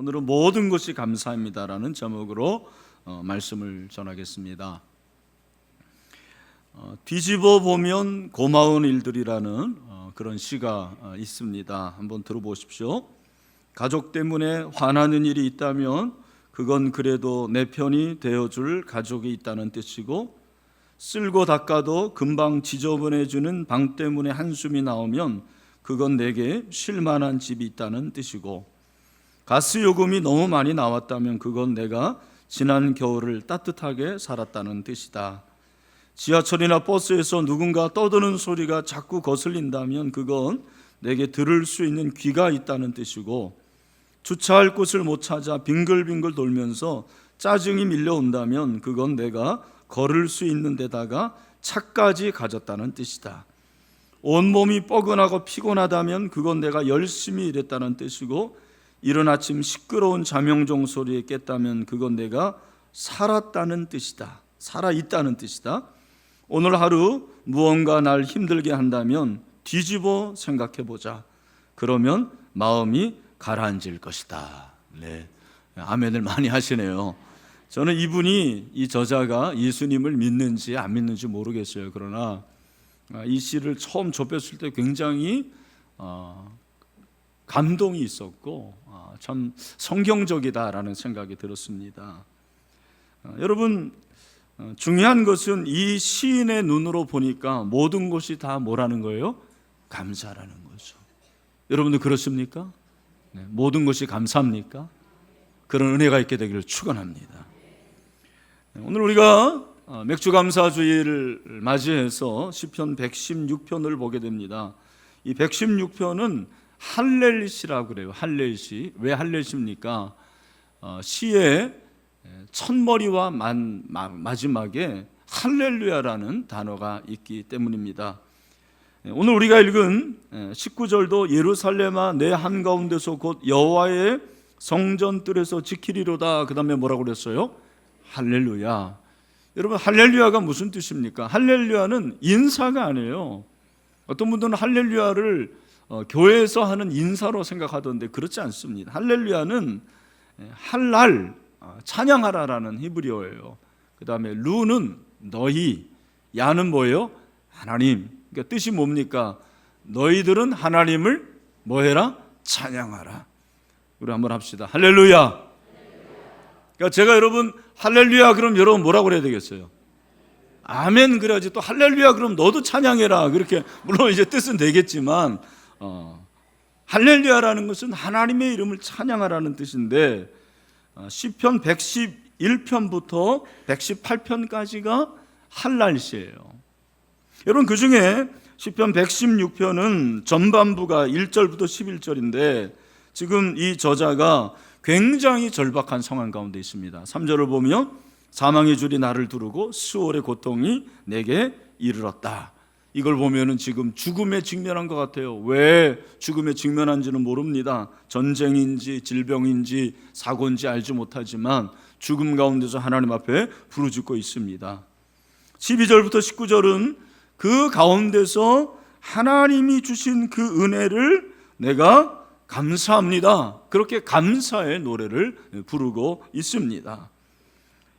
오늘은 모든 것이 감사합니다라는 제목으로 말씀을 전하겠습니다. 뒤집어 보면 고마운 일들이라는 그런 시가 있습니다. 한번 들어보십시오. 가족 때문에 화나는 일이 있다면 그건 그래도 내 편이 되어줄 가족이 있다는 뜻이고, 쓸고 닦아도 금방 지저분해지는 방 때문에 한숨이 나오면 그건 내게 쉴만한 집이 있다는 뜻이고, 가스 요금이 너무 많이 나왔다면 그건 내가 지난 겨울을 따뜻하게 살았다는 뜻이다. 지하철이나 버스에서 누군가 떠드는 소리가 자꾸 거슬린다면 그건 내게 들을 수 있는 귀가 있다는 뜻이고, 주차할 곳을 못 찾아 빙글빙글 돌면서 짜증이 밀려온다면 그건 내가 걸을 수 있는 데다가 차까지 가졌다는 뜻이다. 온몸이 뻐근하고 피곤하다면 그건 내가 열심히 일했다는 뜻이고, 이른 아침 시끄러운 자명종 소리에 깼다면 그건 내가 살았다는 뜻이다. 살아있다는 뜻이다. 오늘 하루 무언가 날 힘들게 한다면 뒤집어 생각해보자. 그러면 마음이 가라앉을 것이다. 네, 아멘을 많이 하시네요. 저는 이 저자가 예수님을 믿는지 안 믿는지 모르겠어요. 그러나 이 시를 처음 접했을 때 굉장히 감동이 있었고 참 성경적이다라는 생각이 들었습니다. 여러분, 중요한 것은 이 시인의 눈으로 보니까 모든 것이 다 뭐라는 거예요? 감사라는 거죠. 여러분들 그렇습니까? 네, 모든 것이 감사합니까? 그런 은혜가 있게 되기를 축원합니다. 오늘 우리가 맥주감사주의를 맞이해서 시편 116편을 보게 됩니다. 이 116편은 할렐시라고 그래요. 할렐시. 왜 할렐시입니까? 시의 첫머리와 마지막에 할렐루야라는 단어가 있기 때문입니다. 오늘 우리가 읽은 19절도 예루살렘아 내 한가운데서 곧 여호와의 성전 뜰에서 지키리로다. 그 다음에 뭐라고 그랬어요? 할렐루야. 여러분, 할렐루야가 무슨 뜻입니까? 할렐루야는 인사가 아니에요. 어떤 분들은 할렐루야를 교회에서 하는 인사로 생각하던데 그렇지 않습니다. 할렐루야는 할랄, 찬양하라라는 히브리어예요. 그 다음에 루는 너희, 야는 뭐예요? 하나님. 그러니까 뜻이 뭡니까? 너희들은 하나님을 뭐해라? 찬양하라. 우리 한번 합시다. 할렐루야. 그러니까 제가 여러분 할렐루야 그럼 여러분 뭐라고 그래야 되겠어요? 아멘 그래야지. 또 할렐루야 그럼 너도 찬양해라. 그렇게 물론 이제 뜻은 되겠지만 할렐루야라는 것은 하나님의 이름을 찬양하라는 뜻인데, 시편 111편부터 118편까지가 할랄시예요. 여러분, 그 중에 시편 116편은 전반부가 1절부터 11절인데 지금 이 저자가 굉장히 절박한 상황 가운데 있습니다. 3절을 보면 사망의 줄이 나를 두르고 수월의 고통이 내게 이르렀다. 이걸 보면은 지금 죽음에 직면한 것 같아요. 왜 죽음에 직면한지는 모릅니다. 전쟁인지 질병인지 사고인지 알지 못하지만 죽음 가운데서 하나님 앞에 부르짖고 있습니다. 12절부터 19절은 그 가운데서 하나님이 주신 그 은혜를 내가 감사합니다. 그렇게 감사의 노래를 부르고 있습니다.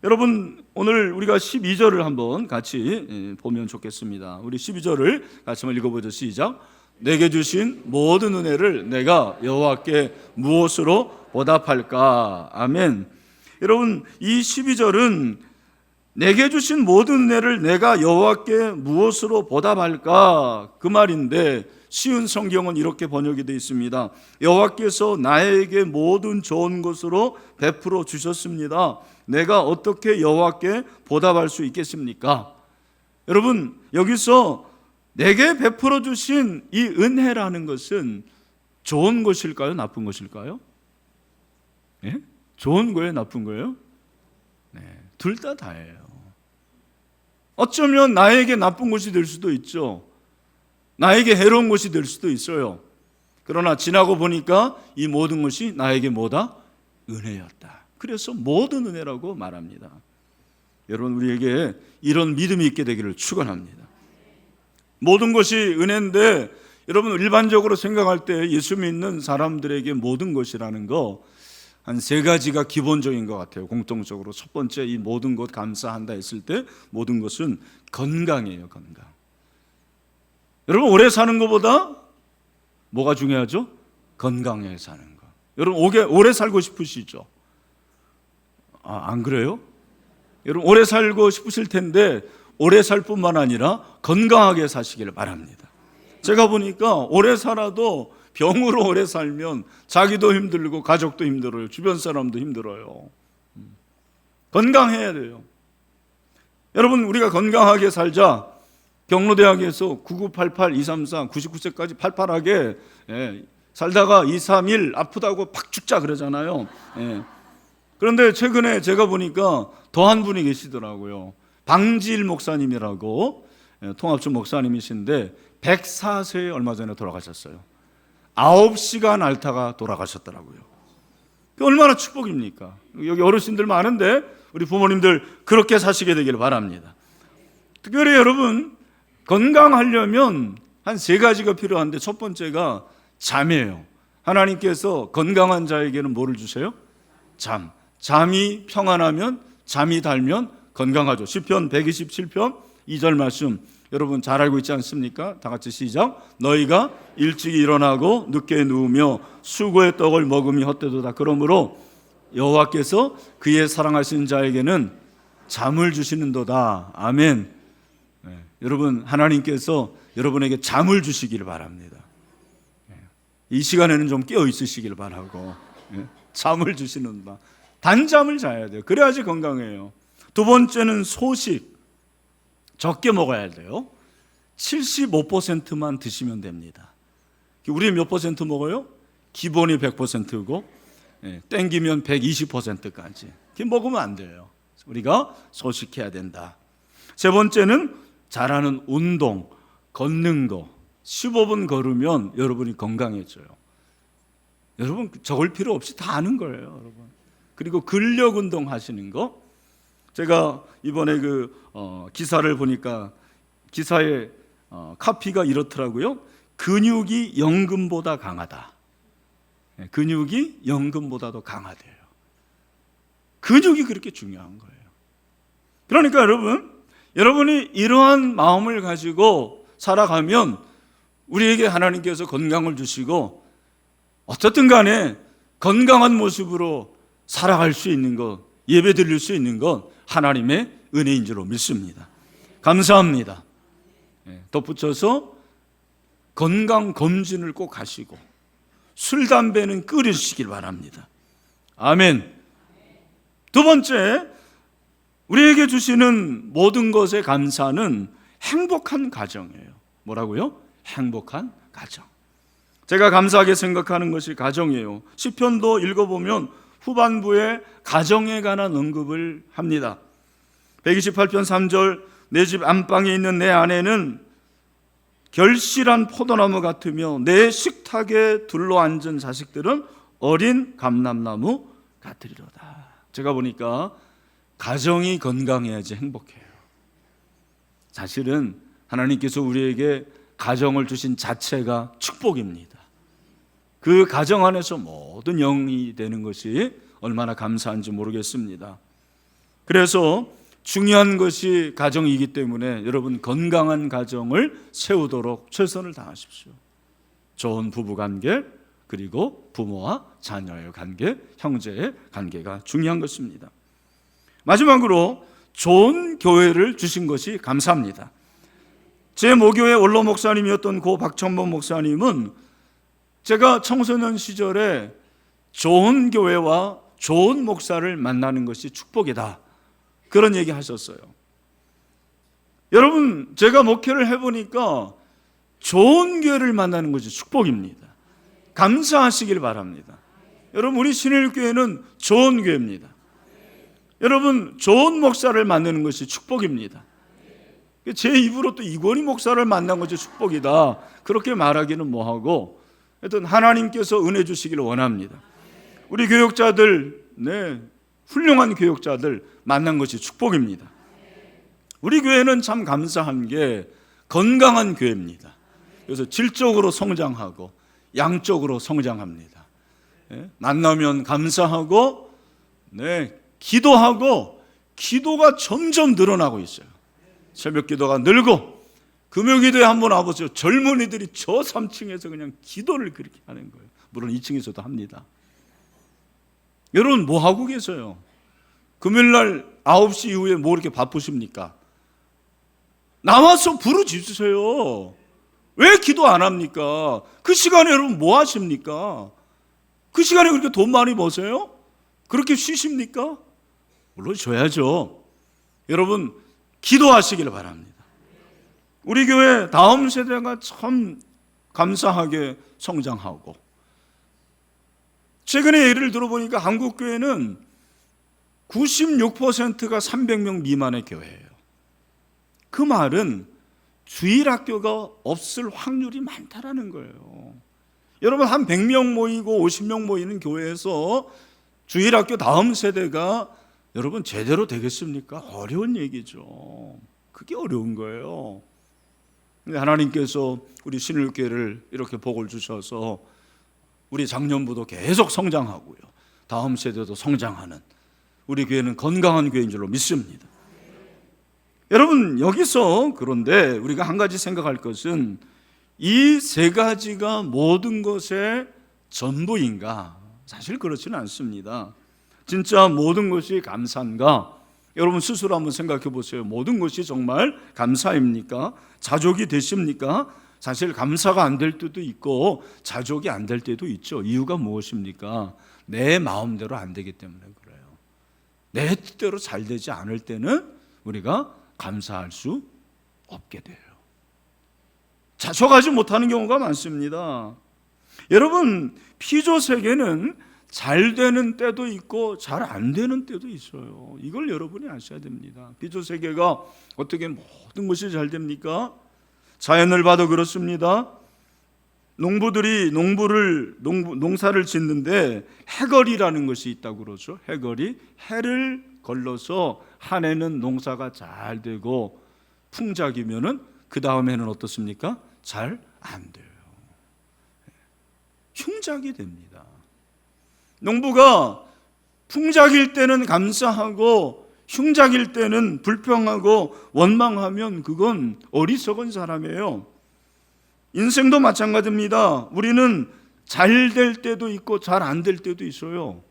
여러분, 오늘 우리가 12절을 한번 같이 보면 좋겠습니다. 우리 12절을 같이 한번 읽어보죠. 시작. 내게 주신 모든 은혜를 내가 여호와께 무엇으로 보답할까? 아멘. 여러분, 이 12절은 내게 주신 모든 은혜를 내가 여호와께 무엇으로 보답할까? 그 말인데 쉬운 성경은 이렇게 번역이 되어 있습니다. 여호와께서 나에게 모든 좋은 것으로 베풀어 주셨습니다. 내가 어떻게 여호와께 보답할 수 있겠습니까? 여러분, 여기서 내게 베풀어 주신 이 은혜라는 것은 좋은 것일까요? 나쁜 것일까요? 예? 좋은 거예요? 나쁜 거예요? 네, 둘 다 다예요. 어쩌면 나에게 나쁜 것이 될 수도 있죠. 나에게 해로운 것이 될 수도 있어요. 그러나 지나고 보니까 이 모든 것이 나에게 뭐다? 은혜였다. 그래서 모든 은혜라고 말합니다. 여러분, 우리에게 이런 믿음이 있게 되기를 축원합니다. 모든 것이 은혜인데 여러분, 일반적으로 생각할 때 예수 믿는 사람들에게 모든 것이라는 거 한 세 가지가 기본적인 것 같아요. 공통적으로 첫 번째, 이 모든 것 감사한다 했을 때 모든 것은 건강이에요. 건강. 여러분, 오래 사는 것보다 뭐가 중요하죠? 건강하게 사는 거. 여러분, 오래 살고 싶으시죠? 안 그래요? 여러분, 오래 살고 싶으실 텐데 오래 살 뿐만 아니라 건강하게 사시기를 바랍니다. 제가 보니까 오래 살아도 병으로 오래 살면 자기도 힘들고 가족도 힘들어요. 주변 사람도 힘들어요. 건강해야 돼요. 여러분, 우리가 건강하게 살자. 경로대학에서 9988-234 99세까지 팔팔하게 살다가 2, 3일 아프다고 팍 죽자 그러잖아요. 그런데 최근에 제가 보니까 더한 분이 계시더라고요. 방지일 목사님이라고 통합주 목사님이신데 104세에 얼마 전에 돌아가셨어요. 9시간 앓다가 돌아가셨더라고요. 얼마나 축복입니까? 여기 어르신들 많은데 우리 부모님들 그렇게 사시게 되기를 바랍니다. 특별히 여러분, 건강하려면 한 세 가지가 필요한데 첫 번째가 잠이에요. 하나님께서 건강한 자에게는 뭐를 주세요? 잠이 평안하면, 잠이 달면 건강하죠. 시편 127편 2절 말씀 여러분 잘 알고 있지 않습니까? 다 같이 시작. 너희가 일찍이 일어나고 늦게 누우며 수고의 떡을 먹음이 헛되도다. 그러므로 여호와께서 그의 사랑하신 자에게는 잠을 주시는도다. 아멘. 여러분, 하나님께서 여러분에게 잠을 주시기를 바랍니다. 이 시간에는 좀 깨어 있으시기를 바라고, 잠을 주시는다. 단잠을 자야 돼요. 그래야지 건강해요. 두 번째는 소식. 적게 먹어야 돼요. 75%만 드시면 됩니다. 우리 몇 퍼센트 먹어요? 기본이 100%고 땡기면 120%까지. 먹으면 안 돼요. 우리가 소식해야 된다. 세 번째는 잘하는 운동, 걷는 거. 15분 걸으면 여러분이 건강해져요. 여러분, 적을 필요 없이 다 아는 거예요, 여러분. 그리고 근력 운동 하시는 거. 제가 이번에 기사를 보니까 기사에 카피가 이렇더라고요. 근육이 연금보다 강하다. 근육이 연금보다도 강하대요. 근육이 그렇게 중요한 거예요. 그러니까 여러분이 이러한 마음을 가지고 살아가면 우리에게 하나님께서 건강을 주시고 어쨌든 간에 건강한 모습으로 살아갈 수 있는 것, 예배 드릴 수 있는 것 하나님의 은혜인 줄로 믿습니다. 감사합니다. 덧붙여서 건강검진을 꼭 하시고 술, 담배는 끊으시길 바랍니다. 아멘. 두 번째, 우리에게 주시는 모든 것의 감사는 행복한 가정이에요. 뭐라고요? 행복한 가정. 제가 감사하게 생각하는 것이 가정이에요. 시편도 읽어보면 후반부에 가정에 관한 언급을 합니다. 128편 3절 내 집 안방에 있는 내 아내는 결실한 포도나무 같으며 내 식탁에 둘러앉은 자식들은 어린 감람나무 같으리로다. 제가 보니까 가정이 건강해야지 행복해요. 사실은 하나님께서 우리에게 가정을 주신 자체가 축복입니다. 그 가정 안에서 모든 영이 되는 것이 얼마나 감사한지 모르겠습니다. 그래서 중요한 것이 가정이기 때문에 여러분 건강한 가정을 세우도록 최선을 다하십시오. 좋은 부부관계, 그리고 부모와 자녀의 관계, 형제의 관계가 중요한 것입니다. 마지막으로 좋은 교회를 주신 것이 감사합니다. 제 모교의 원로 목사님이었던 고 박천범 목사님은 제가 청소년 시절에 좋은 교회와 좋은 목사를 만나는 것이 축복이다, 그런 얘기 하셨어요. 여러분, 제가 목회를 해보니까 좋은 교회를 만나는 것이 축복입니다. 감사하시길 바랍니다. 여러분, 우리 신일교회는 좋은 교회입니다. 여러분, 좋은 목사를 만나는 것이 축복입니다. 제 입으로 또 이권희 목사를 만난 것이 축복이다, 그렇게 말하기는 뭐하고, 하여튼 하나님께서 은혜 주시기를 원합니다. 우리 교육자들, 훌륭한 교육자들 만난 것이 축복입니다. 우리 교회는 참 감사한 게 건강한 교회입니다. 그래서 질적으로 성장하고 양적으로 성장합니다. 만나면 감사하고 기도하고 기도가 점점 늘어나고 있어요. 새벽 기도가 늘고 금요기도에 한번 와보세요. 젊은이들이 저 3층에서 그냥 기도를 그렇게 하는 거예요. 물론 2층에서도 합니다. 여러분 뭐 하고 계세요? 금요일날 9시 이후에 뭐 이렇게 바쁘십니까? 나와서 부르짖으세요. 왜 기도 안 합니까? 그 시간에 여러분 뭐 하십니까? 그 시간에 그렇게 돈 많이 버세요? 그렇게 쉬십니까? 물론 쉬어야죠. 여러분 기도하시길 바랍니다. 우리 교회 다음 세대가 참 감사하게 성장하고, 최근에 예를 들어보니까 한국교회는 96%가 300명 미만의 교회예요. 그 말은 주일학교가 없을 확률이 많다라는 거예요. 여러분 한 100명 모이고 50명 모이는 교회에서 주일학교 다음 세대가 여러분 제대로 되겠습니까? 어려운 얘기죠. 그게 어려운 거예요. 근데 하나님께서 우리 신일교회를 이렇게 복을 주셔서 우리 장년부도 계속 성장하고요, 다음 세대도 성장하는 우리 교회는 건강한 교회인 줄로 믿습니다. 여러분 여기서 그런데 우리가 한 가지 생각할 것은 이 세 가지가 모든 것의 전부인가? 사실 그렇지는 않습니다. 진짜 모든 것이 감사인가? 여러분 스스로 한번 생각해 보세요. 모든 것이 정말 감사입니까? 자족이 되십니까? 사실 감사가 안 될 때도 있고 자족이 안 될 때도 있죠. 이유가 무엇입니까? 내 마음대로 안 되기 때문에 그래요. 내 뜻대로 잘 되지 않을 때는 우리가 감사할 수 없게 돼요. 자족하지 못하는 경우가 많습니다. 여러분 피조 세계는 잘 되는 때도 있고 잘 안 되는 때도 있어요. 이걸 여러분이 아셔야 됩니다. 피조 세계가 어떻게 모든 것이 잘 됩니까? 자연을 봐도 그렇습니다. 농부들이 농사를 짓는데 해걸이라는 것이 있다고 그러죠. 해걸이, 해를 걸러서 한 해는 농사가 잘 되고 풍작이면은 그 다음 해는 어떻습니까? 잘 안 돼요. 흉작이 됩니다. 농부가 풍작일 때는 감사하고 흉작일 때는 불평하고 원망하면 그건 어리석은 사람이에요. 인생도 마찬가지입니다. 우리는 잘 될 때도 있고 잘 안 될 때도 있어요.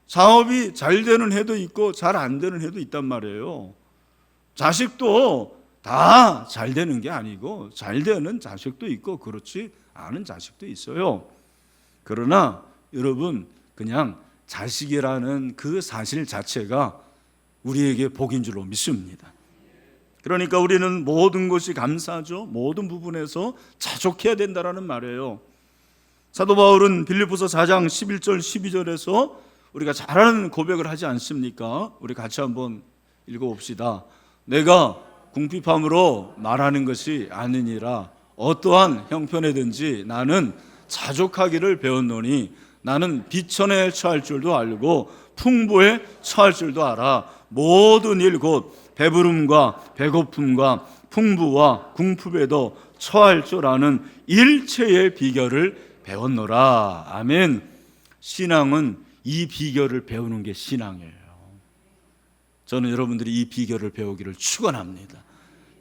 사업이 잘 되는 해도 있고 잘 안 되는 해도 있단 말이에요. 자식도 다 잘 되는 게 아니고 잘 되는 자식도 있고 그렇지 않은 자식도 있어요. 그러나 여러분 그냥 자식이라는 그 사실 자체가 우리에게 복인 줄로 믿습니다. 그러니까 우리는 모든 것이 감사하죠. 모든 부분에서 자족해야 된다는 말이에요. 사도 바울은 빌립보서 4장 11절 12절에서 우리가 잘 아는 고백을 하지 않습니까? 우리 같이 한번 읽어봅시다. 내가 궁핍함으로 말하는 것이 아니니라. 어떠한 형편에든지 나는 자족하기를 배웠노니 나는 비천에 처할 줄도 알고 풍부에 처할 줄도 알아. 모든 일 곧 배부름과 배고픔과 풍부와 궁핍에도 처할 줄 아는 일체의 비결을 배웠노라. 아멘. 신앙은 이 비결을 배우는 게 신앙이에요. 저는 여러분들이 이 비결을 배우기를 축원합니다.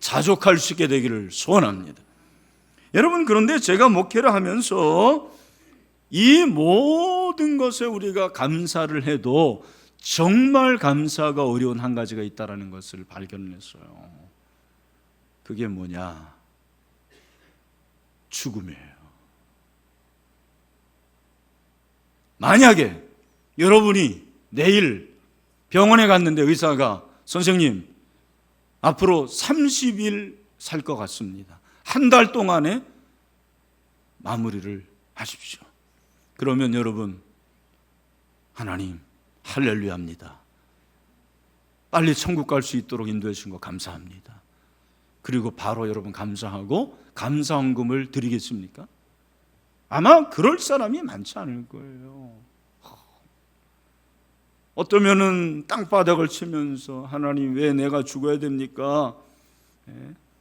자족할 수 있게 되기를 소원합니다. 여러분 그런데 제가 목회를 하면서 이 모든 것에 우리가 감사를 해도 정말 감사가 어려운 한 가지가 있다는 것을 발견했어요. 그게 뭐냐? 죽음이에요. 만약에 여러분이 내일 병원에 갔는데 의사가 선생님 앞으로 30일 살 것 같습니다. 한 달 동안에 마무리를 하십시오. 그러면 여러분 하나님 할렐루야입니다. 빨리 천국 갈 수 있도록 인도해 주신 거 감사합니다. 그리고 바로 여러분 감사하고 감사헌금을 드리겠습니까? 아마 그럴 사람이 많지 않을 거예요. 어떠면은 땅바닥을 치면서 하나님 왜 내가 죽어야 됩니까?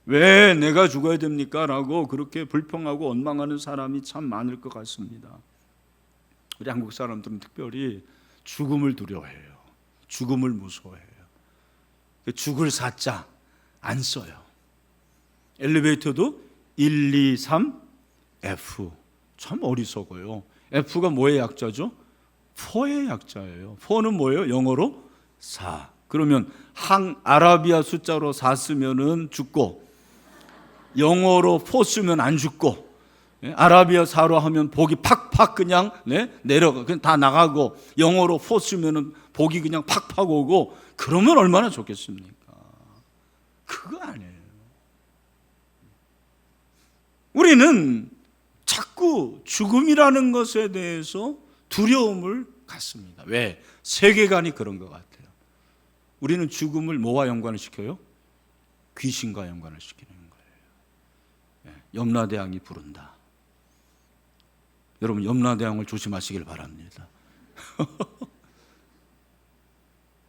왜 내가 죽어야 됩니까? 라고 그렇게 불평하고 원망하는 사람이 참 많을 것 같습니다. 우리 한국 사람들은 특별히 죽음을 두려워해요. 죽음을 무서워해요. 죽을 사자 안 써요. 엘리베이터도 1, 2, 3, F. 참 어리석어요. F가 뭐의 약자죠? 4의 약자예요. 4는 뭐예요? 영어로 4. 그러면 아라비아 숫자로 4 쓰면은 죽고, 영어로 4 쓰면 안 죽고, 아라비아 4로 하면 복이 팍팍 그냥 내려가, 그냥 다 나가고, 영어로 4 쓰면은 복이 그냥 팍팍 오고, 그러면 얼마나 좋겠습니까? 그거 아니에요. 우리는 자꾸 죽음이라는 것에 대해서 두려움을 갖습니다. 왜? 세계관이 그런 것 같아요. 우리는 죽음을 뭐와 연관을 시켜요? 귀신과 연관을 시키는 거예요. 염라대왕이 부른다. 여러분, 염라대왕을 조심하시길 바랍니다.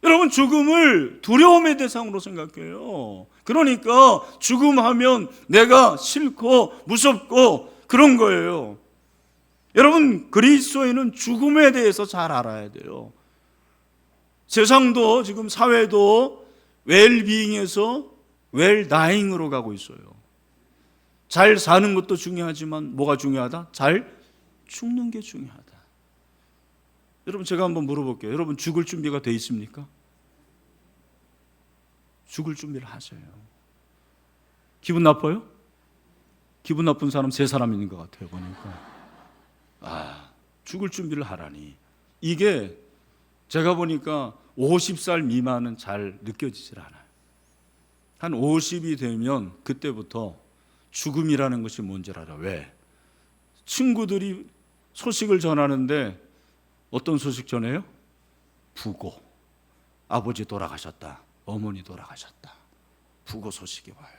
여러분, 죽음을 두려움의 대상으로 생각해요. 그러니까 죽음하면 내가 싫고 무섭고 그런 거예요. 여러분, 그리스도인은 죽음에 대해서 잘 알아야 돼요. 세상도 지금 사회도 웰비잉에서 웰다잉으로 가고 있어요. 잘 사는 것도 중요하지만 뭐가 중요하다? 잘 죽는 게 중요하다. 여러분, 제가 한번 물어볼게요. 여러분, 죽을 준비가 돼 있습니까? 죽을 준비를 하세요. 기분 나빠요? 기분 나쁜 사람 3사람 있는 것 같아요, 보니까. 죽을 준비를 하라니. 이게 제가 보니까 50살 미만은 잘 느껴지질 않아요. 한 50이 되면 그때부터 죽음이라는 것이 뭔지를 알아. 왜? 친구들이 소식을 전하는데 어떤 소식 전해요? 부고. 아버지 돌아가셨다. 어머니 돌아가셨다. 부고 소식이 와요.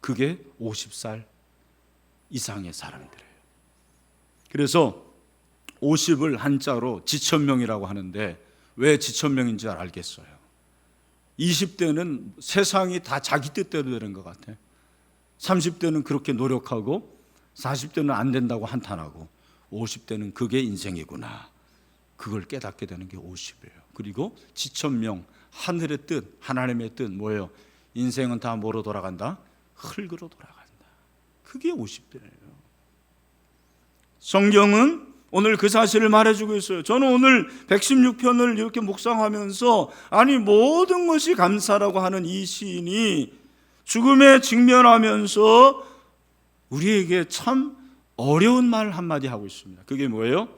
그게 50살 이상의 사람들이에요. 그래서 50을 한자로 지천명이라고 하는데 왜 지천명인지 알겠어요. 20대는 세상이 다 자기 뜻대로 되는 것 같아. 30대는 그렇게 노력하고 40대는 안 된다고 한탄하고 50대는 그게 인생이구나. 그걸 깨닫게 되는 게 50이에요. 그리고 지천명, 하늘의 뜻, 하나님의 뜻 뭐예요? 인생은 다 뭐로 돌아간다? 흙으로 돌아간다. 그게 50대예요. 성경은 오늘 그 사실을 말해주고 있어요. 저는 오늘 116편을 이렇게 묵상하면서 아니 모든 것이 감사라고 하는 이 시인이 죽음에 직면하면서 우리에게 참 어려운 말 한마디 하고 있습니다. 그게 뭐예요?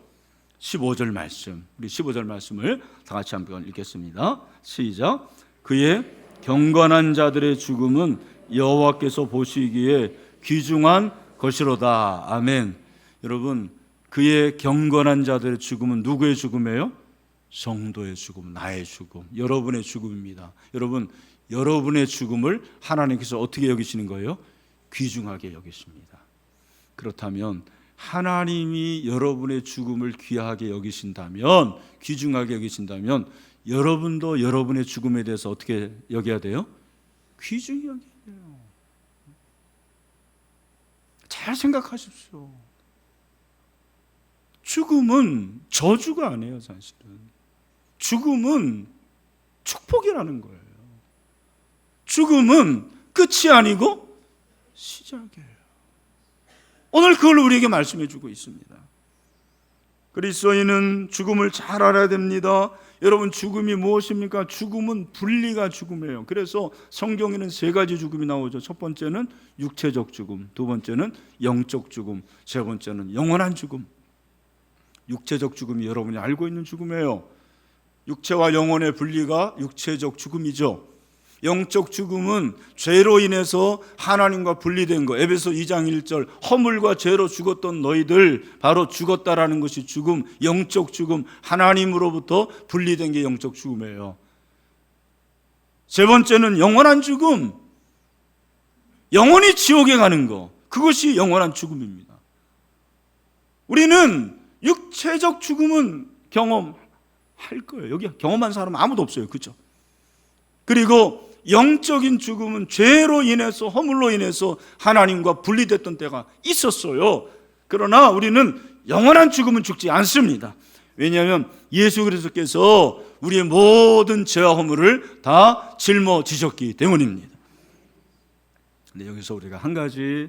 15절 말씀. 우리 15절 말씀을 다 같이 한번 읽겠습니다. 시작. 그의 경건한 자들의 죽음은 여호와께서 보시기에 귀중한 것이로다. 아멘. 여러분, 그의 경건한 자들의 죽음은 누구의 죽음이에요? 성도의 죽음, 나의 죽음, 여러분의 죽음입니다. 여러분, 여러분의 죽음을 하나님께서 어떻게 여기시는 거예요? 귀중하게 여기십니다. 그렇다면 하나님이 여러분의 죽음을 귀하게 여기신다면, 귀중하게 여기신다면 여러분도 여러분의 죽음에 대해서 어떻게 여겨야 돼요? 귀중히 여겨야 돼요. 잘 생각하십시오. 죽음은 저주가 아니에요, 사실은. 죽음은 축복이라는 거예요. 죽음은 끝이 아니고 시작이에요. 오늘 그걸 우리에게 말씀해 주고 있습니다. 그리스도인은 죽음을 잘 알아야 됩니다. 여러분, 죽음이 무엇입니까? 죽음은 분리가 죽음이에요. 그래서 성경에는 3가지 죽음이 나오죠. 첫 번째는 육체적 죽음, 두 번째는 영적 죽음, 세 번째는 영원한 죽음. 육체적 죽음이 여러분이 알고 있는 죽음이에요. 육체와 영혼의 분리가 육체적 죽음이죠. 영적 죽음은 죄로 인해서 하나님과 분리된 거. 에베소 2장 1절 허물과 죄로 죽었던 너희들 바로 죽었다라는 것이 죽음, 영적 죽음, 하나님으로부터 분리된 게 영적 죽음이에요. 세 번째는 영원한 죽음, 영원히 지옥에 가는 거, 그것이 영원한 죽음입니다. 우리는 육체적 죽음은 경험할 거예요. 여기 경험한 사람은 아무도 없어요. 그렇죠? 그리고 영적인 죽음은 죄로 인해서, 허물로 인해서 하나님과 분리됐던 때가 있었어요. 그러나 우리는 영원한 죽음은 죽지 않습니다. 왜냐하면 예수 그리스도께서 우리의 모든 죄와 허물을 다 짊어지셨기 때문입니다. 근데 여기서 우리가 한 가지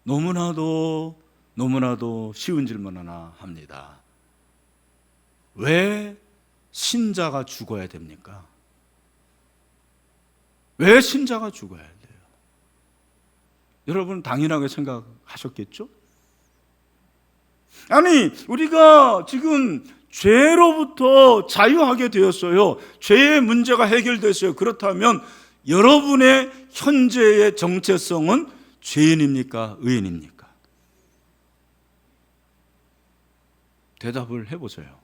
너무나도 쉬운 질문 하나 합니다. 왜 신자가 죽어야 됩니까? 왜 신자가 죽어야 돼요? 여러분 당연하게 생각하셨겠죠? 아니, 우리가 지금 죄로부터 자유하게 되었어요. 죄의 문제가 해결됐어요. 그렇다면 여러분의 현재의 정체성은 죄인입니까? 의인입니까? 대답을 해보세요.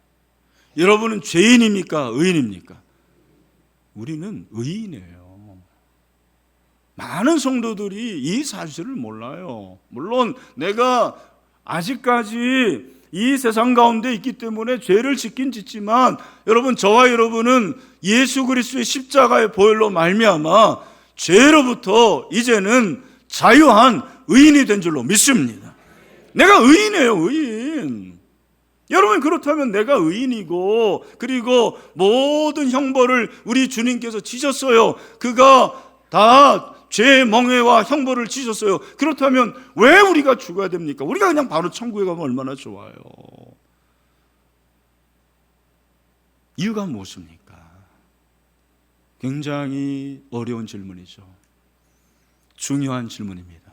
여러분은 죄인입니까? 의인입니까? 우리는 의인이에요. 많은 성도들이 이 사실을 몰라요. 물론 내가 아직까지 이 세상 가운데 있기 때문에 죄를 짓긴 짓지만 여러분, 저와 여러분은 예수 그리스도의 십자가의 보혈로 말미암아 죄로부터 이제는 자유한 의인이 된 줄로 믿습니다. 내가 의인이에요, 의인. 여러분, 그렇다면 내가 의인이고 그리고 모든 형벌을 우리 주님께서 지셨어요. 그가 다 죄의 멍에와 형벌을 지셨어요. 그렇다면 왜 우리가 죽어야 됩니까? 우리가 그냥 바로 천국에 가면 얼마나 좋아요. 이유가 무엇입니까? 굉장히 어려운 질문이죠. 중요한 질문입니다.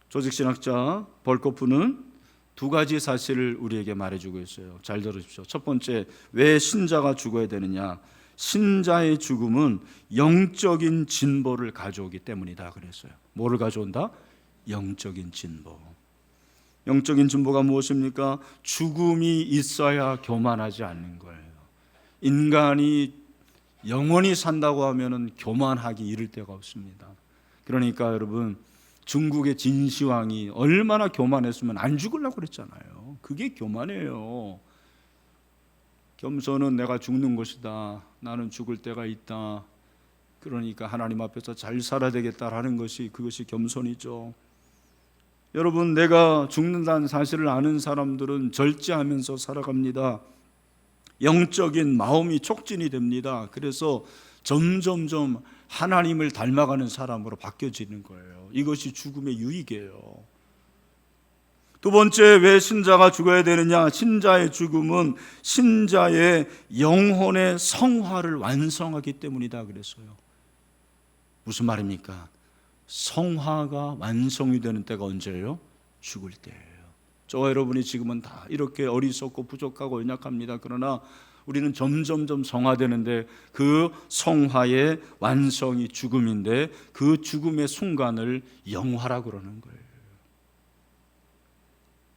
조직신학자 벌코프는 두 가지 사실을 우리에게 말해주고 있어요. 잘 들으십시오. 첫 번째, 왜 신자가 죽어야 되느냐? 신자의 죽음은 영적인 진보를 가져오기 때문이다 그랬어요. 뭐를 가져온다? 영적인 진보. 영적인 진보가 무엇입니까? 죽음이 있어야 교만하지 않는 거예요. 인간이 영원히 산다고 하면은 교만하기 이를 데가 없습니다. 그러니까 여러분, 중국의 진시황이 얼마나 교만했으면 안 죽으려고 그랬잖아요. 그게 교만이에요. 겸손은 내가 죽는 것이다. 나는 죽을 때가 있다. 그러니까 하나님 앞에서 잘 살아야 되겠다라는 것이, 그것이 겸손이죠. 여러분, 내가 죽는다는 사실을 아는 사람들은 절제하면서 살아갑니다. 영적인 마음이 촉진이 됩니다. 그래서 점점점 하나님을 닮아가는 사람으로 바뀌어지는 거예요. 이것이 죽음의 유익이에요. 두 번째, 왜 신자가 죽어야 되느냐? 신자의 죽음은 신자의 영혼의 성화를 완성하기 때문이다 그랬어요. 무슨 말입니까? 성화가 완성이 되는 때가 언제예요? 죽을 때예요. 저와 여러분이 지금은 다 이렇게 어리석고 부족하고 연약합니다. 그러나 우리는 점점점 성화되는데 그 성화의 완성이 죽음인데 그 죽음의 순간을 영화라고 그러는 거예요.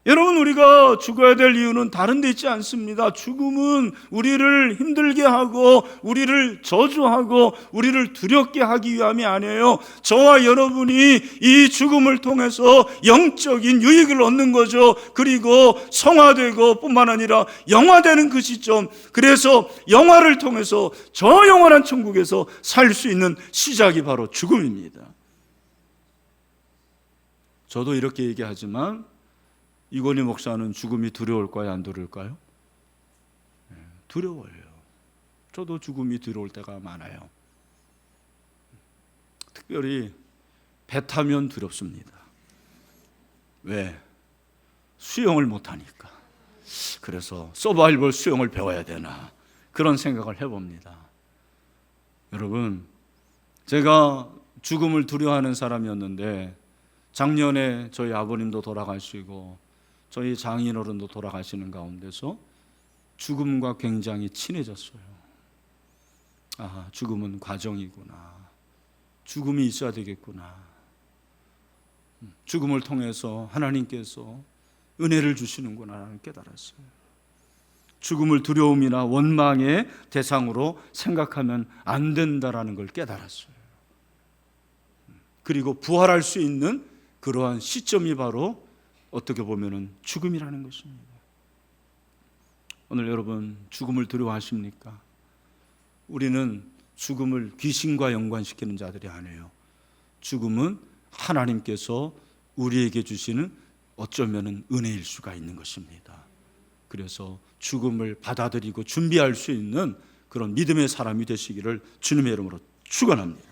여러분, 우리가 죽어야 될 이유는 다른 데 있지 않습니다. 죽음은 우리를 힘들게 하고 우리를 저주하고 우리를 두렵게 하기 위함이 아니에요. 저와 여러분이 이 죽음을 통해서 영적인 유익을 얻는 거죠. 그리고 성화되고 뿐만 아니라 영화되는 그 시점, 그래서 영화를 통해서 저 영원한 천국에서 살 수 있는 시작이 바로 죽음입니다. 저도 이렇게 얘기하지만 이건희 목사는 죽음이 두려울까요? 안 두려울까요? 두려워요. 저도 죽음이 두려울 때가 많아요. 특별히 배 타면 두렵습니다. 왜? 수영을 못하니까. 그래서 서바이벌 수영을 배워야 되나, 그런 생각을 해봅니다. 여러분, 제가 죽음을 두려워하는 사람이었는데 작년에 저희 아버님도 돌아가시고 저희 장인어른도 돌아가시는 가운데서 죽음과 굉장히 친해졌어요. 아, 죽음은 과정이구나. 죽음이 있어야 되겠구나. 죽음을 통해서 하나님께서 은혜를 주시는구나라는 깨달았어요. 죽음을 두려움이나 원망의 대상으로 생각하면 안 된다라는 걸 깨달았어요. 그리고 부활할 수 있는 그러한 시점이 바로 어떻게 보면은 죽음이라는 것입니다. 오늘 여러분, 죽음을 두려워하십니까? 우리는 죽음을 귀신과 연관시키는 자들이 아니에요. 죽음은 하나님께서 우리에게 주시는 어쩌면 은혜일 수가 있는 것입니다. 그래서 죽음을 받아들이고 준비할 수 있는 그런 믿음의 사람이 되시기를 주님의 이름으로 축원합니다.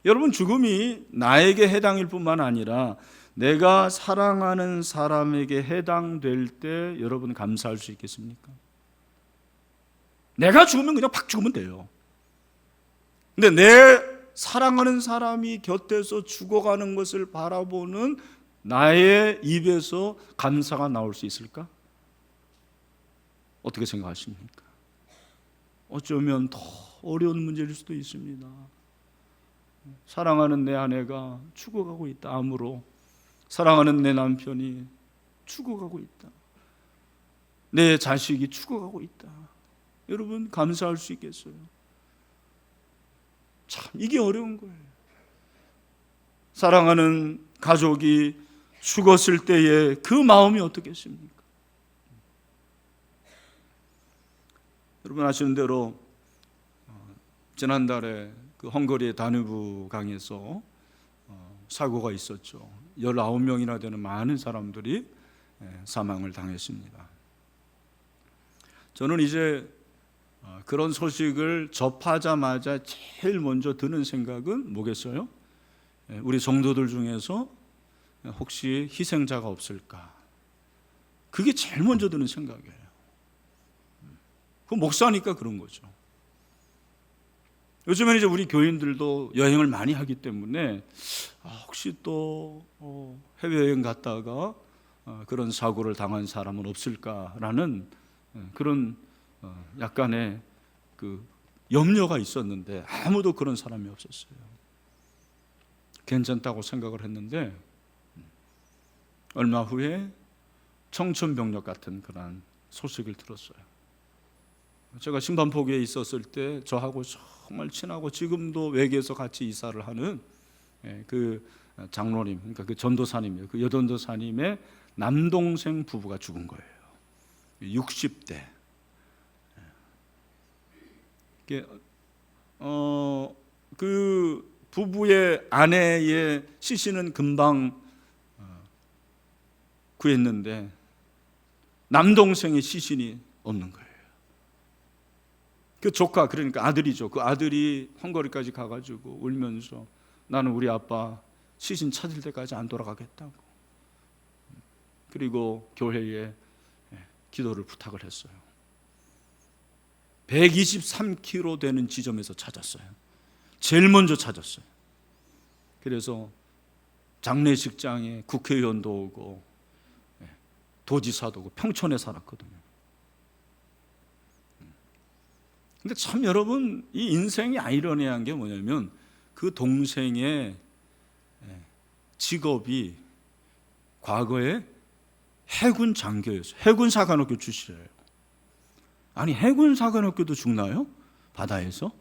여러분, 죽음이 나에게 해당일 뿐만 아니라 내가 사랑하는 사람에게 해당될 때 여러분 감사할 수 있겠습니까? 내가 죽으면 그냥 팍 죽으면 돼요. 근데 내 사랑하는 사람이 곁에서 죽어가는 것을 바라보는 나의 입에서 감사가 나올 수 있을까? 어떻게 생각하십니까? 어쩌면 더 어려운 문제일 수도 있습니다. 사랑하는 내 아내가 죽어가고 있다. 암으로 사랑하는 내 남편이 죽어가고 있다. 내 자식이 죽어가고 있다. 여러분, 감사할 수 있겠어요? 참 이게 어려운 거예요. 사랑하는 가족이 죽었을 때의 그 마음이 어떻겠습니까? 여러분 아시는 대로 지난달에 그 헝가리의 다누브 강에서 사고가 있었죠. 19명이나 되는 많은 사람들이 사망을 당했습니다. 저는 이제 그런 소식을 접하자마자 제일 먼저 드는 생각은 뭐겠어요? 우리 성도들 중에서 혹시 희생자가 없을까? 그게 제일 먼저 드는 생각이에요. 그 목사니까 그런 거죠. 요즘에는 이제 우리 교인들도 여행을 많이 하기 때문에 혹시 또 해외여행 갔다가 그런 사고를 당한 사람은 없을까라는 그런 약간의 그 염려가 있었는데 아무도 그런 사람이 없었어요. 괜찮다고 생각을 했는데 얼마 후에 청천벽력 같은 그런 소식을 들었어요. 제가 신반포구에 있었을 때 저하고 정말 친하고 지금도 외계에서 같이 이사를 하는 그 장로님, 그러니까 그 전도사님이에요. 그 여전도사님의 남동생 부부가 죽은 거예요. 60대. 그 부부의 아내의 시신은 금방 구했는데 남동생의 시신이 없는 거예요. 그 조카, 그러니까 아들이죠. 그 아들이 헝가리까지 가가지고 울면서 나는 우리 아빠 시신 찾을 때까지 안 돌아가겠다고. 그리고 교회에 기도를 부탁을 했어요. 123km 되는 지점에서 찾았어요. 제일 먼저 찾았어요. 그래서 장례식장에 국회의원도 오고 도지사도 오고 평촌에 살았거든요. 근데 참 여러분, 이 인생이 아이러니한 게 뭐냐면 그 동생의 직업이 과거에 해군 장교였어요. 해군 사관학교 출신이에요. 아니, 해군 사관학교도 죽나요? 바다에서?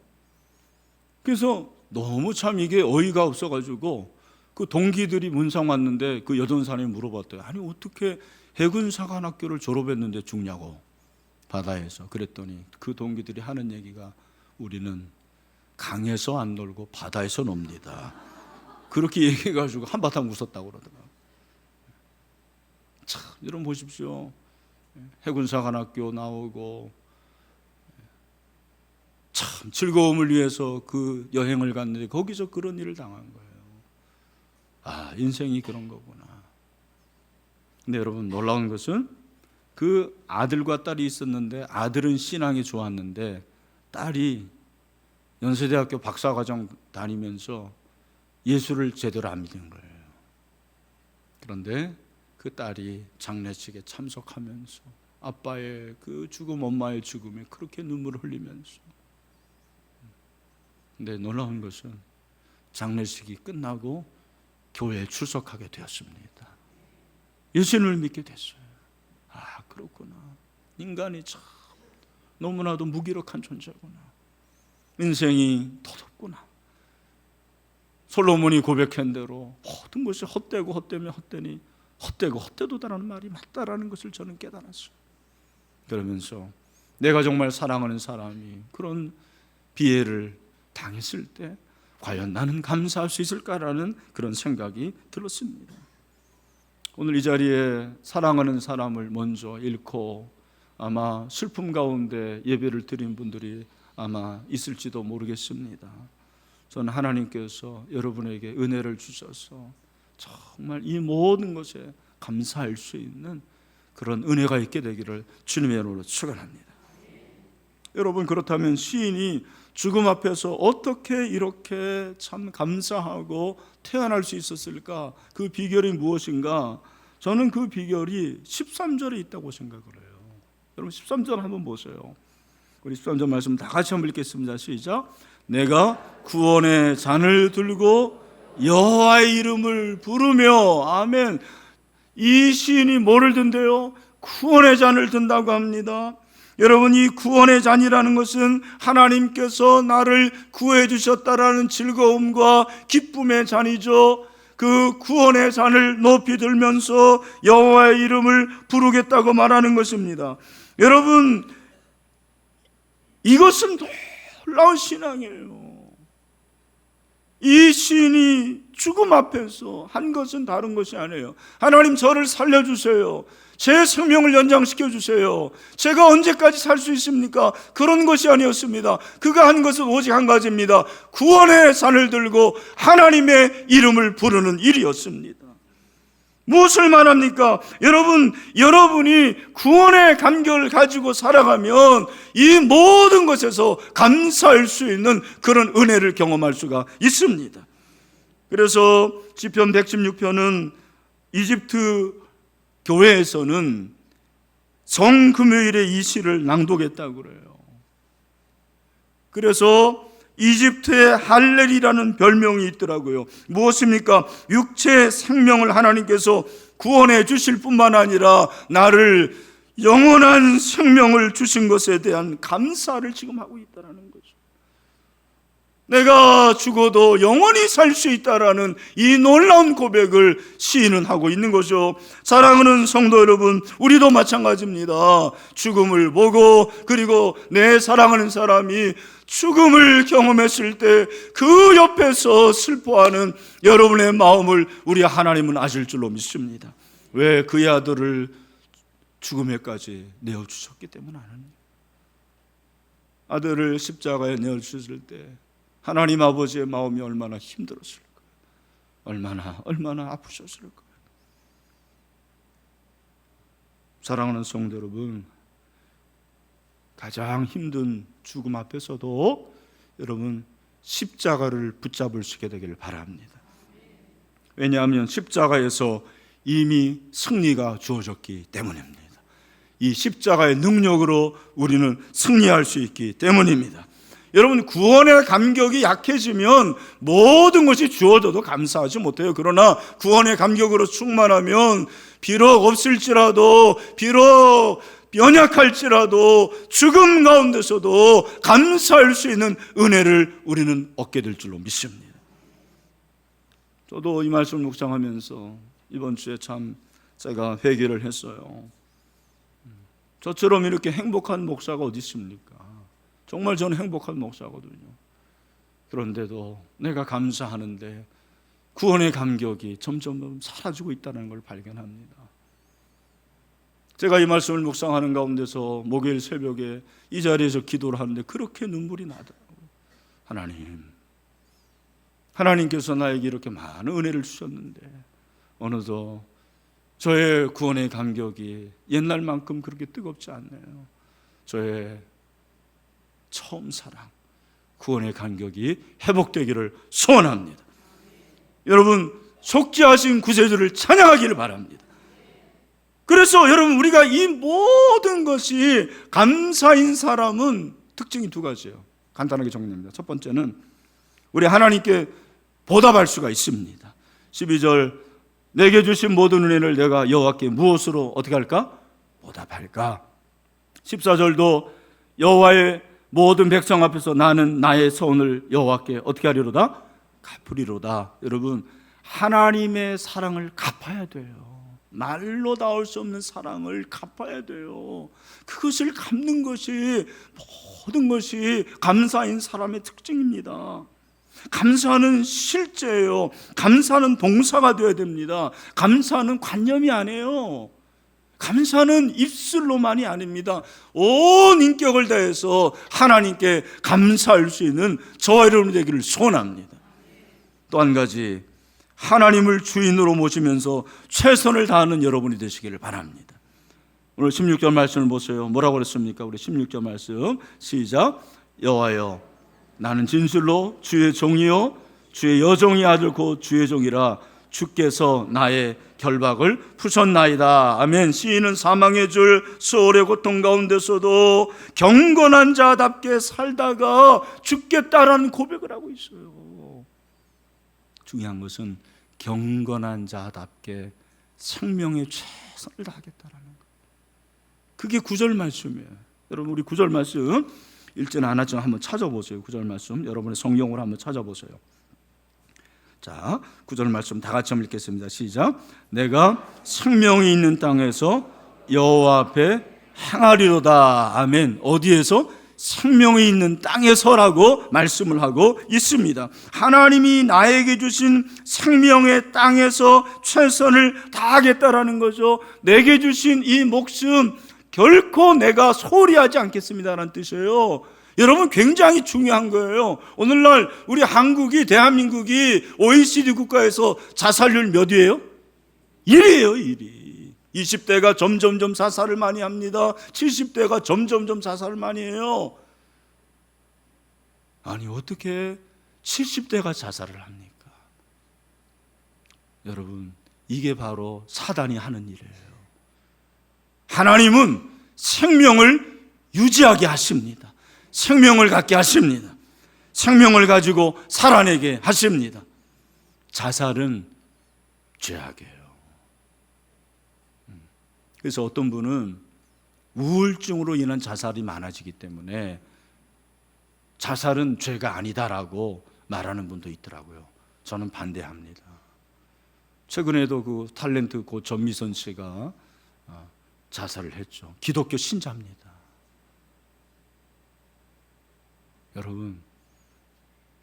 그래서 너무 참 이게 어이가 없어가지고 그 동기들이 문상 왔는데 그 여전사님이 물어봤대요. 아니, 어떻게 해군 사관학교를 졸업했는데 죽냐고, 바다에서. 그랬더니 그 동기들이 하는 얘기가 우리는 강에서 안 놀고 바다에서 놉니다. 그렇게 얘기해가지고 한바탕 웃었다고 그러더라고요. 참, 여러분 보십시오. 해군사관학교 나오고 참 즐거움을 위해서 그 여행을 갔는데 거기서 그런 일을 당한 거예요. 아, 인생이 그런 거구나. 근데 여러분 놀라운 것은 그 아들과 딸이 있었는데 아들은 신앙이 좋았는데 딸이 연세대학교 박사과정 다니면서 예수를 제대로 안 믿은 거예요. 그런데 그 딸이 장례식에 참석하면서 아빠의 그 죽음, 엄마의 죽음에 그렇게 눈물을 흘리면서. 근데 놀라운 것은 장례식이 끝나고 교회에 출석하게 되었습니다. 예수님을 믿게 됐어요. 아, 그렇구나. 인간이 참 너무나도 무기력한 존재구나. 인생이 더덥구나. 솔로몬이 고백한 대로 모든 것이 헛되고 헛되면 헛되니 헛되고 헛되도다라는 말이 맞다라는 것을 저는 깨달았어요. 그러면서 내가 정말 사랑하는 사람이 그런 비애를 당했을 때 과연 나는 감사할 수 있을까라는 그런 생각이 들었습니다. 오늘 이 자리에 사랑하는 사람을 먼저 잃고 아마 슬픔 가운데 예배를 드린 분들이 아마 있을지도 모르겠습니다. 저는 하나님께서 여러분에게 은혜를 주셔서 정말 이 모든 것에 감사할 수 있는 그런 은혜가 있게 되기를 주님의 이름으로 축원합니다. 여러분, 그렇다면 시인이 죽음 앞에서 어떻게 이렇게 참 감사하고 태어날 수 있었을까? 그 비결이 무엇인가? 저는 그 비결이 13절에 있다고 생각을 해요. 여러분 13절 한번 보세요. 우리 13절 말씀 다 같이 한번 읽겠습니다. 시작. 내가 구원의 잔을 들고 여호와의 이름을 부르며. 아멘. 이 시인이 뭐를 든대요? 구원의 잔을 든다고 합니다. 여러분, 이 구원의 잔이라는 것은 하나님께서 나를 구해 주셨다라는 즐거움과 기쁨의 잔이죠. 그 구원의 잔을 높이 들면서 여호와의 이름을 부르겠다고 말하는 것입니다. 여러분, 이것은 놀라운 신앙이에요. 이 시인이 죽음 앞에서 한 것은 다른 것이 아니에요. 하나님, 저를 살려주세요. 제 생명을 연장시켜 주세요. 제가 언제까지 살 수 있습니까? 그런 것이 아니었습니다. 그가 한 것은 오직 한 가지입니다. 구원의 잔을 들고 하나님의 이름을 부르는 일이었습니다. 무엇을 말합니까? 여러분이 구원의 감격을 가지고 살아가면 이 모든 것에서 감사할 수 있는 그런 은혜를 경험할 수가 있습니다. 그래서 시편 116편은 이집트 교회에서는 정금요일에 이 시를 낭독했다고 그래요. 그래서 이집트의 할렐이라는 별명이 있더라고요. 무엇입니까? 육체의 생명을 하나님께서 구원해 주실 뿐만 아니라 나를 영원한 생명을 주신 것에 대한 감사를 지금 하고 있다는 거죠. 내가 죽어도 영원히 살 수 있다라는 이 놀라운 고백을 시인은 하고 있는 거죠. 사랑하는 성도 여러분, 우리도 마찬가지입니다. 죽음을 보고 그리고 내 사랑하는 사람이 죽음을 경험했을 때 그 옆에서 슬퍼하는 여러분의 마음을 우리 하나님은 아실 줄로 믿습니다. 왜? 그의 아들을 죽음에까지 내어주셨기 때문 아닙니까? 아들을 십자가에 내어주셨을 때 하나님 아버지의 마음이 얼마나 힘들었을까? 얼마나 아프셨을까? 사랑하는 성도 여러분, 가장 힘든 죽음 앞에서도 여러분 십자가를 붙잡을 수 있게 되기를 바랍니다. 왜냐하면 십자가에서 이미 승리가 주어졌기 때문입니다. 이 십자가의 능력으로 우리는 승리할 수 있기 때문입니다. 여러분, 구원의 감격이 약해지면 모든 것이 주어져도 감사하지 못해요. 그러나 구원의 감격으로 충만하면 비록 없을지라도, 비록 연약할지라도 죽음 가운데서도 감사할 수 있는 은혜를 우리는 얻게 될 줄로 믿습니다. 저도 이 말씀을 묵상하면서 이번 주에 참 제가 회개를 했어요. 저처럼 이렇게 행복한 목사가 어디 있습니까? 정말 저는 행복한 목사거든요. 그런데도 내가 감사하는데 구원의 감격이 점점 사라지고 있다는 걸 발견합니다. 제가 이 말씀을 묵상하는 가운데서 목요일 새벽에 이 자리에서 기도를 하는데 그렇게 눈물이 나더라고요. 하나님께서 나에게 이렇게 많은 은혜를 주셨는데 어느덧 저의 구원의 감격이 옛날만큼 그렇게 뜨겁지 않네요. 저의 처음 사랑, 구원의 감격이 회복되기를 소원합니다. 여러분, 속죄하신 구세주를 찬양하기를 바랍니다. 그래서 여러분, 우리가 이 모든 것이 감사인 사람은 특징이 두 가지예요. 간단하게 정리합니다. 첫 번째는 우리 하나님께 보답할 수가 있습니다. 12절, 내게 주신 모든 은혜를 내가 여호와께 무엇으로 어떻게 할까? 보답할까? 14절도 여호와의 모든 백성 앞에서 나는 나의 서원을 여호와께 어떻게 하리로다? 갚으리로다. 여러분, 하나님의 사랑을 갚아야 돼요. 말로 닿을 수 없는 사랑을 갚아야 돼요. 그것을 갚는 것이 모든 것이 감사인 사람의 특징입니다. 감사는 실제예요. 감사는 동사가 되어야 됩니다. 감사는 관념이 아니에요. 감사는 입술로만이 아닙니다. 온 인격을 다해서 하나님께 감사할 수 있는 저와 여러분이 되기를 소원합니다. 또 한 가지, 하나님을 주인으로 모시면서 최선을 다하는 여러분이 되시기를 바랍니다. 오늘 16절 말씀을 보세요. 뭐라고 그랬습니까? 우리 16절 말씀 시작. 여호와여, 나는 진실로 주의 종이요 주의 여종의 아들 곧 주의 종이라. 주께서 나의 결박을 푸셨나이다. 아멘. 시인은 사망의 줄 수월의 고통 가운데서도 경건한 자답게 살다가 죽겠다라는 고백을 하고 있어요. 중요한 것은 경건한 자답게 생명의 최선을 다하겠다라는 것. 그게 9절 말씀이에요. 여러분, 우리 9절 말씀 읽지는 않았지만 한번 찾아보세요. 9절 말씀 여러분의 성경으로 한번 찾아보세요. 자, 9절 말씀 다 같이 한번 읽겠습니다. 시작. 내가 생명이 있는 땅에서 여호와 앞에 행하리로다. 아멘. 어디에서? 생명이 있는 땅에서라고 말씀을 하고 있습니다. 하나님이 나에게 주신 생명의 땅에서 최선을 다하겠다라는 거죠. 내게 주신 이 목숨 결코 내가 소홀히 하지 않겠습니다라는 뜻이에요. 여러분, 굉장히 중요한 거예요. 오늘날 우리 한국이, 대한민국이 OECD 국가에서 자살률 몇 위예요? 1위예요, 1위. 20대가 점점점 자살을 많이 합니다. 70대가 점점점 자살을 많이 해요. 아니, 어떻게 70대가 자살을 합니까? 여러분, 이게 바로 사단이 하는 일이에요. 하나님은 생명을 유지하게 하십니다. 생명을 갖게 하십니다. 생명을 가지고 살아내게 하십니다. 자살은 죄악이에요. 그래서 어떤 분은 우울증으로 인한 자살이 많아지기 때문에 자살은 죄가 아니다라고 말하는 분도 있더라고요. 저는 반대합니다. 최근에도 그 탤런트 고 전미선 씨가 자살을 했죠. 기독교 신자입니다. 여러분,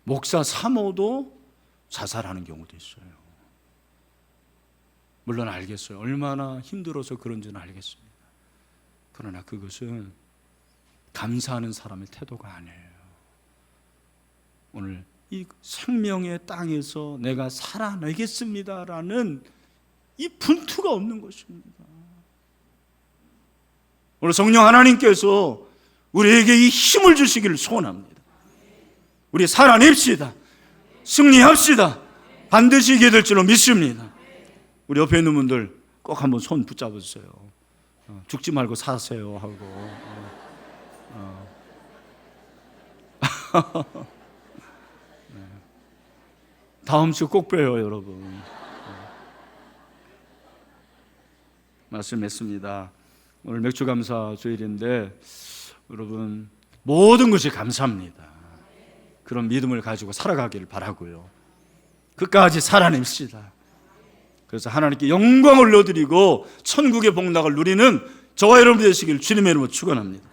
목사 사모도 자살하는 경우도 있어요. 물론 알겠어요. 얼마나 힘들어서 그런지는 알겠습니다. 그러나 그것은 감사하는 사람의 태도가 아니에요. 오늘 이 생명의 땅에서 내가 살아내겠습니다라는 이 분투가 없는 것입니다. 오늘 성령 하나님께서 우리에게 이 힘을 주시기를 소원합니다. 우리 살아냅시다. 승리합시다. 반드시 이기게 될 줄로 믿습니다. 우리 옆에 있는 분들 꼭 한번 손 붙잡아 주세요. 죽지 말고 사세요 하고. 네. 다음 주 꼭 봬요, 여러분. 말씀했습니다. 오늘 맥주감사 주일인데 여러분, 모든 것이 감사합니다. 그런 믿음을 가지고 살아가기를 바라고요. 끝까지 살아냅시다. 그래서 하나님께 영광을 올려드리고 천국의 복락을 누리는 저와 여러분 되시길 주님의 이름으로 축원합니다.